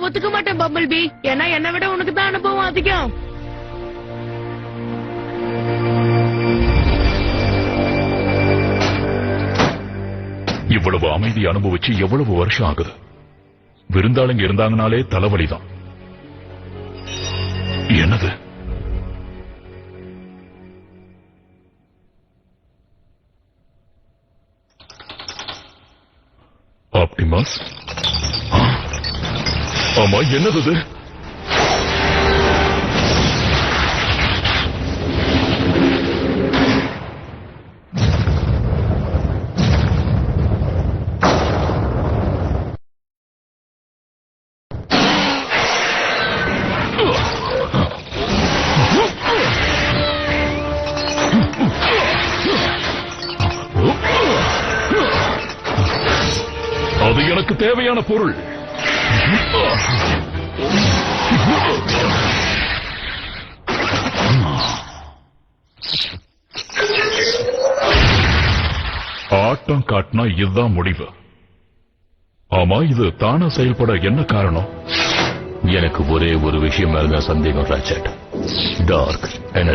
நான் ஒத்துக்க மாட்டேன் பம்பிள் பி. ஏன்னா என்னை விட உனக்கு தான் அனுபவம் அதிகம். இவ்வளவு அமைதி அனுபவிச்சு எவ்வளவு வருஷம் ஆகுது. விருந்தாளுங்க இருந்தாங்கனாலே தலைவலிதான். என்னது ஆப்டிமஸ்? ஆமா, என்னது? அது எனக்கு தேவையான பொருள். ஆட்டம் காட்டினா இதுதான் முடிவு. ஆமா, இது தானா செயல்பட என்ன காரணம்? எனக்கு ஒரே ஒரு விஷயம் மேல சந்தேகம் ராச்சட். Dark energy.